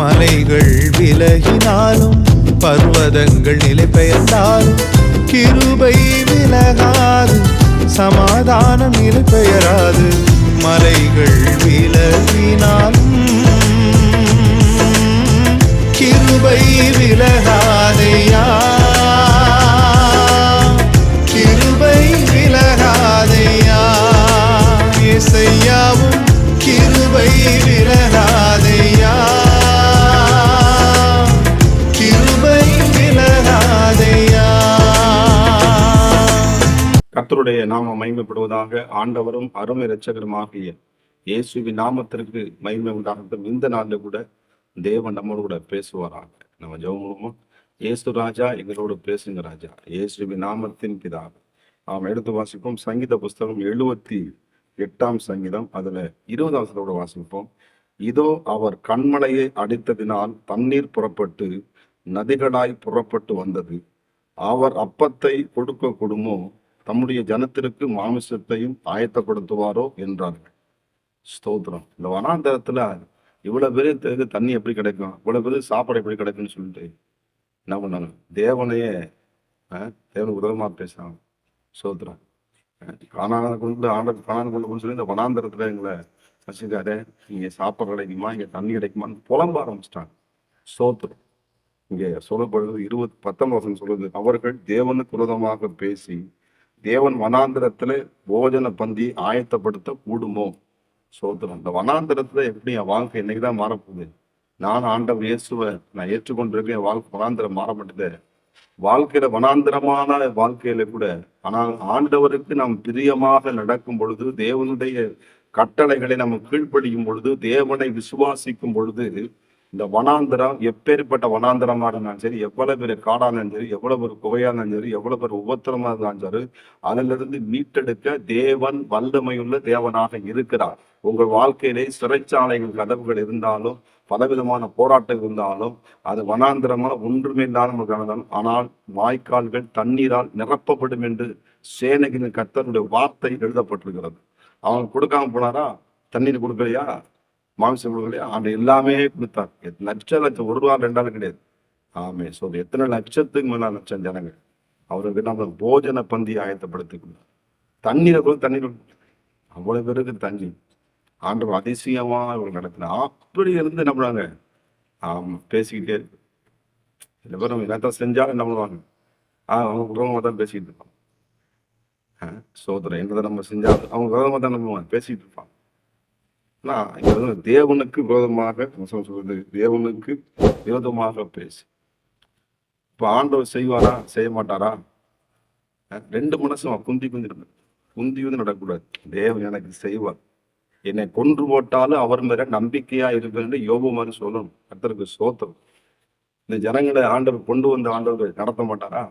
மலைகள் விலகினாலும் பர்வதங்கள் நிலை பெயர்ந்தாலும் கிருபை விலகாது, சமாதானம் நிலை பெயராது. மலைகள் விலகினாலும் கிருபை விலகாதையா, கிருபை விலகாதையா. இசையாவும் கிருபை விலகாதையா, கிருபை விலகாதையா. கர்த்தருடைய நாமம் மகிமைப்படுவதாக. ஆண்டவரும் அருமை இரட்சகருமாகிய இயேசுவின் நாமத்திற்கு மகிமை உண்டாகட்டும். இந்த நாள்ல கூட தேவன் நம்மோடு கூட பேசுவாராக. நம்ம ஜெபம், இயேசு ராஜா எங்களோடு பேசுங்க ராஜா, இயேசுவின் நாமத்தின் பிதாவே. நாம் எடுத்து வாசிப்போம் சங்கீத புஸ்தகம் 78ஆம் சங்கீதம், அதுல 20ஆம் வாசிப்போம். இதோ அவர் கண்மலையை அடித்ததினால் தண்ணீர் புறப்பட்டு நதிகளாய் புறப்பட்டு வந்தது. அவர் அப்பத்தை கொடுக்க கொடுமோ, தம்முடைய ஜனத்திற்கு மாமிசத்தையும் ஆயத்தப்படுத்துவாரோ என்றார்கள். ஸ்தோத்திரம். இந்த வனாந்தரத்துல இவ்வளவு பேருக்கு தண்ணி எப்படி கிடைக்கும், இவ்வளவு பேருக்கு சாப்பாடு எப்படி கிடைக்கும்னு சொல்லிட்டு என்ன பண்ணாங்க, தேவனையே தேவனுக்கு உதவமா பேசுறாங்க. ஸ்தோத்திரம். கானான கொண்டு ஆண்டர் காணான கொண்டு சொல்லி இந்த வனாந்தரத்துல எங்களை வச்சுக்காரு, இங்க சாப்பாடு கிடைக்குமா, இங்க தண்ணி கிடைக்குமான்னு புலம்ப ஆரம்பிச்சிட்டாங்க. ஸ்தோத்திரம். இங்க சொல்லப்படுறது 19 சொல்லுது, அவர்கள் தேவனுக்கு விரோதமாக பேசி தேவன் வனாந்திரத்துல போஜன பந்தி ஆயத்தப்படுத்த கூடுமோ. சோதரம். இந்த வனாந்திரத்துல எப்படி என் வாழ்க்கை என்னைக்குதான் மாறப்போகுது. நான் ஆண்டவர் இயேசுவை நான் ஏற்றுக்கொண்டிருக்கேன். என் வாழ்க்கை வனாந்திரம் மாற மாட்டேது. வாழ்க்கையில வனாந்திரமான வாழ்க்கையில கூட, ஆனால் ஆண்டவருக்கு நாம் பிரியமாக நடக்கும் பொழுது, தேவனுடைய கட்டளைகளை நம்ம கீழ்ப்படியும் பொழுது, தேவனை விசுவாசிக்கும் பொழுது, இந்த வனாந்திரம் எப்பேற்பட்ட வனாந்திரமா இருந்தாலும் சரி, எவ்வளவு பெரிய காடா இருந்தாலும் சரி, எவ்வளவு ஒரு குகையா இருந்தாலும் சரி, எவ்வளவு பெரிய உபத்திரமா இருந்தாலும் சரி, அதிலிருந்து மீட்டெடுக்க தேவன் வல்லமையுள்ள தேவனாக இருக்கிறார். உங்கள் வாழ்க்கையிலே சிறைச்சாலைகள் கதவுகள் இருந்தாலும், பலவிதமான போராட்டம் இருந்தாலும், அது வனாந்திரமான ஒன்றுமே இல்லாமல், ஆனால் வாய்க்கால்கள் தண்ணீரால் நிரப்பப்படும் என்று சேனைகளின் கர்த்தருடைய வார்த்தை எழுதப்பட்டிருக்கிறது. அவங்க கொடுக்காம போனாரா? தண்ணீர் கொடுக்கலையா? மாமிசம் கொடுக்கலையா? அந்த எல்லாமே கொடுத்தார். லட்சம் ஒரு ரூபா 2 கிடையாது. ஆமே. சொல்லு, எத்தனை லட்சத்துக்கு மேல லட்சம் ஜனங்கள் அவருக்கு நம்ம போஜன பந்தி ஆயத்தப்படுத்திக்கணும். தண்ணீரை கூட தண்ணீர் அவ்வளவு பேருக்கு தண்ணி ஆண்டவர் அதிசயமா இவங்க நடத்தின. அப்படி இருந்து என்ன பண்ணுவாங்க, பேசிக்கிட்டே இருக்கு. சில பேர் நம்ம என்னத்தான் செஞ்சாலும் என்ன பண்ணுவாங்க, அவங்க விரோதமா தான் பேசிக்கிட்டு இருப்பாங்க. சோதனை என்னதான் நம்ம செஞ்சாலும் அவங்க விரோதமா தான் நம்ம பேசிக்கிட்டு இருப்பாங்க. தேவனுக்கு விரோதமாக சொல்றது, தேவனுக்கு விரோதமாக பேசு. இப்ப ஆண்டவர் செய்வாரா செய்ய மாட்டாரா? 2 மனசும் குந்தி வந்து நடக்கூடாது. தேவன் எனக்கு செய்வார், என்னை கொன்று போட்டாலும் அவர் மேல நம்பிக்கையா இருப்பேன் யோபு மாதிரி சொல்லணும். கர்த்தருக்கு ஸ்தோத்திரம். இந்த ஜனங்களை ஆண்டவர் கொண்டு வந்த ஆண்டவர் நடத்த மாட்டாரா?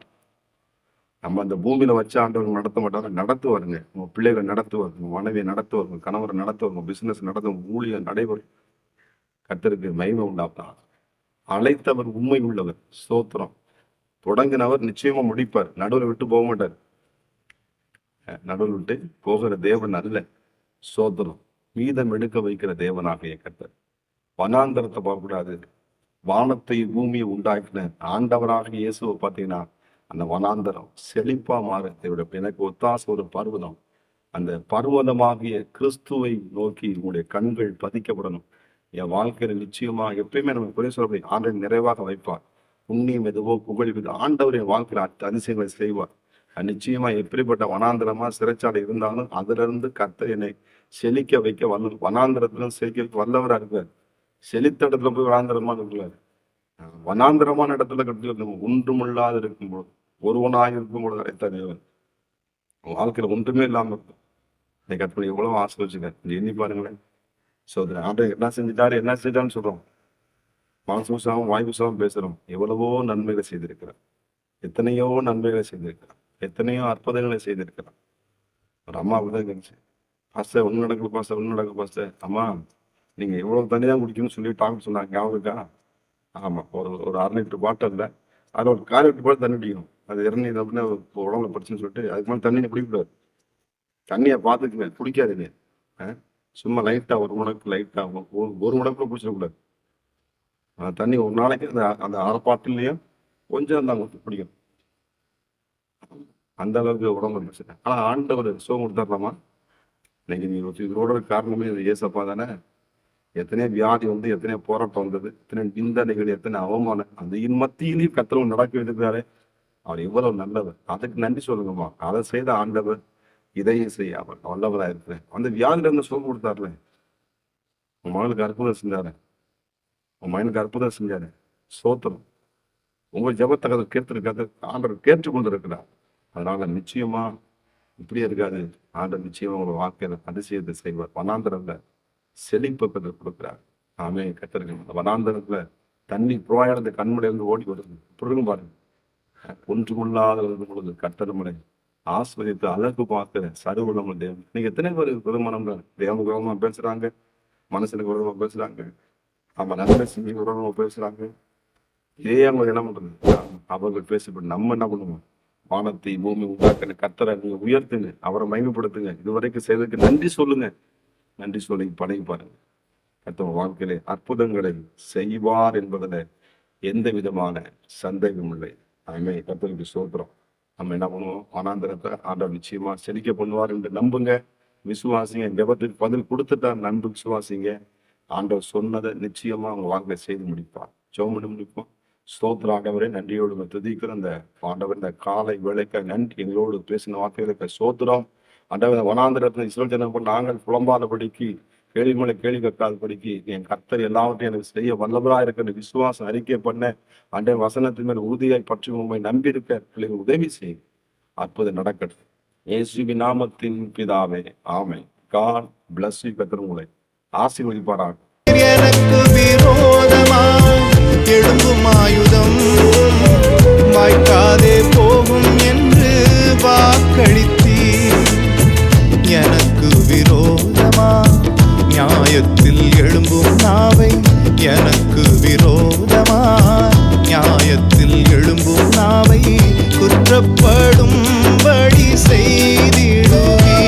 நம்ம அந்த பூமியில வச்ச ஆண்டவர் நடத்த மாட்டாரு, நடத்துவாருங்க. உங்க பிள்ளைகளை நடத்துவார், உங்க மனைவியை நடத்துவார், உங்க கணவரை நடத்துவார், உங்க பிசினஸ் நடத்தும், ஊழியர் நடைபெறும். கர்த்தருக்கு மகிமை உண்டாகும். அழைத்தவர் உண்மை உள்ளவர். ஸ்தோத்திரம். தொடங்கினவர் நிச்சயமா முடிப்பார். நடுவில் விட்டு போக மாட்டார். நடுவில் விட்டு போகிற தேவன் அல்ல. ஸ்தோத்திரம். மீதம் எடுக்க வைக்கிற தேவனாகிய கர்த்தர். வனாந்தரத்தை பார்க்கக்கூடாது. வானத்தை பூமியை உண்டாக்கின ஆண்டவராக இயேசுவை பார்த்தீங்கன்னா, அந்த வனாந்தரம் செழிப்பா மாற எனக்கு ஒத்தாச ஒரு பர்வதம். அந்த பர்வதமாகிய கிறிஸ்துவை நோக்கி உங்களுடைய கண்கள் பதிக்கப்படணும். என் வாழ்க்கையில நிச்சயமா எப்பயுமே நம்ம குறை சொல்ல ஆண்டை நிறைவாக வைப்பார். புண்ணியம் எதுவோ புகழ் ஆண்டவர் என் வாழ்க்கையில அதிசயங்களை செய்வார். நிச்சயமா எப்படிப்பட்ட வனாந்திரமா சிறைச்சாலை இருந்தாலும் அதுல இருந்து கர்த்தர் என்னை செழிக்க வைக்க வனாந்திரத்துல செழிக்க வல்லவரா இருக்கார். செழித்த இடத்துல போய் வனாந்திரமா இருக்கிறார். வனாந்திரமான இடத்துல கட்டி ஒன்றுமில்லாது இருக்கும்போது, ஒருவனாக இருக்கும்போது அழைத்த தேவன் வாழ்க்கையில ஒன்றுமே இல்லாம இருக்கும். இன்னைக்கு அப்படி எவ்வளவு ஆசிர்வச்சிருக்காரு எண்ணி பாருங்களேன். சோதனை ஆண்டவர் என்ன செஞ்சுட்டாரு, என்ன செஞ்சான்னு சொல்றோம். மாசுசாவும் வாய்ப்புசாவும் பேசுறோம். எவ்வளவோ நன்மைகளை செய்திருக்கிறார், எத்தனையோ நன்மைகளை செய்திருக்கிறார், எத்தனையோ அற்புதங்களை செய்திருக்கிறார். ஒரு அம்மா அப்படிதான் இருந்துச்சு. பாஸ்டர் ஒண்ணு நடக்குது, பாஸ்டர் ஒண்ணு நடக்குது, பாஸ்டர் அம்மா நீங்க எவ்வளவு தண்ணி தான் குடிக்கணும்னு சொல்லி டாக்டர் சொன்னாங்க, ஞாபகம் இருக்கா? ஆமா. ஒரு 1/2 லிட்டர் பாட்டில் அதில் ஒரு 1/4 லிட்டர் போல தண்ணி குடிக்கணும். அது இறங்கி அப்படின்னா உடம்புல படிச்சுன்னு சொல்லிட்டு அதுக்கு மேலே தண்ணி குடிக்கக்கூடாது. தண்ணியை பார்த்துக்குங்க, குடிக்காதீங்க. சும்மா லைட்டா ஒரு முடக்கு லைட்டா ஒரு முடக்குள்ள குடிச்சிடக்கூடாது. தண்ணி ஒரு நாளைக்கு அந்த அந்த அரை பாட்டிலையும் கொஞ்சம் தான் பிடிக்கும். அந்த அளவுக்கு உடம்பு பிரச்சனை. ஆனா ஆண்டவர் சுகம் கொடுத்துடலாமா? இன்னைக்கு நீ இதோட காரணமே இது ஏசப்பா தானே. எத்தனையோ வியாதி வந்து, எத்தனையோ போராட்டம் வந்தது, எத்தனை நிந்தனைகள், எத்தனை அவமானம், அந்த மத்தியிலையும் கர்த்தர் நடக்க வைத்திருக்கிறாரே. அவர் எவ்வளவு நல்லவர். அதுக்கு நன்றி சொல்லுங்கம்மா. அதை செய்த ஆண்டவர் இதையும் செய்ய அவர் வல்லவரா இருக்கிறேன். அந்த வியாதியில இருந்து சுகம் கொடுத்தாருல. உன் மகளுக்கு அற்புதம் செஞ்சாரு, உன் மகனுக்கு அற்புதம் செஞ்சாரு. சோத்திரம். உங்க ஜெபத்தை கேட்டிருக்காது, ஆண்டவர் கேட்டுக்கொண்டிருக்கிறார். அதனால நிச்சயமா இப்படியே இருக்காது. ஆண்டவர் நிச்சயமா உங்க வாழ்க்கையில அதிசயத்தை செய்வார். வனாந்தரத்துல செழிப்பை கொடுக்கிறார். ஆமே கத்திருக்க. வனாந்தரத்துல தண்ணி புறாயிடத்து கண்முடையிலிருந்து ஓடி வருது. புரியும் பாருங்க. ஒன்றுமில்லாத பொழுது கட்டடமுறை ஆஸ்வதித்து அழகு பார்க்கிற சருவளம் தேவன். நீங்க எத்தனை பேர் விதமானவங்க தேவனுக்கு விரோதமா பேசுறாங்க, மனசுக்கு விரோதமா பேசுறாங்க, நம்ம நன்மை செஞ்சு விரோதமா பேசுறாங்க. இதே அவங்க என்ன பண்றது? அவர்கள் பேசப்பட்டு நம்ம என்ன பண்ணுவோம்? வானத்தை பூமி உண்டாக்குற கர்த்தரை நீங்க உயர்த்துங்க, அவரை மகிமைப்படுத்துங்க, இதுவரைக்கும் செய்ததுக்கு நன்றி சொல்லுங்க. நன்றி சொல்லி பழகி பாருங்க. கர்த்தர் வாழ்க்கையிலே அற்புதங்களை செய்வார் என்பதில் எந்த விதமான சந்தேகம் இல்லை. அதுமே கர்த்தருக்கு சோத்திரம். நம்ம என்ன பண்ணுவோம்? வனாந்தரத்தை ஆண்டவர் நிச்சயமா செழிக்க பண்ணுவார் என்று நம்புங்க, விசுவாசிங்க. ஜெபத்துக்கு பதில் கொடுத்துட்டார், நம்பு, விசுவாசிங்க. ஆண்டவர் சொன்னதை நிச்சயமா அவங்க வாழ்க்கை செய்து முடிப்பார். ஜெபம் பண்ணி முடிப்போம். ஸ்தோத்திர ஆண்டவரே, நன்றியோடு துதிக்கிற அந்த ஆண்டவர் இந்த காலை வேளைக்க நன்றி. எங்களோடு பேசின வார்த்தைகளுக்கு சோத்திரம். ஆண்டவர் வனாந்தரத்தில் இஸ்ரவேல் ஜனங்கள் நாங்கள் புலம்பாதபடிக்கு, கேள்வி மேலே கேள்வி கேட்காதபடிக்கு என் கர்த்தர் எல்லாவற்றையும் எனக்கு செய்ய வல்லவராக இருக்கிற விசுவாசம் அறிக்கை பண்ண ஆண்டவர் வசனத்தின் மேல் உறுதியாய் பற்றி உண்மை நம்பியிருக்க பிள்ளைகள் உதவி செய்யும். அற்புதம் நடக்கட்டும். இயேசுவின் நாமத்தின் பிதாவே, ஆமென். God bless you. கர்த்தர் உங்களை ஆசீர்வதிப்பாராக. எனக்கு விரோதமாய் எழும்பும் ஆயுதம் வாய்க்காதே போகும் என்று வாக்களித்தீர். எனக்கு விரோதமாய் நியாயத்தில் எழும்பும் நாவை, எனக்கு விரோதமாய் நியாயத்தில் எழும்பும் நாவை குற்றப்படும்படி செய்திடுவீர்.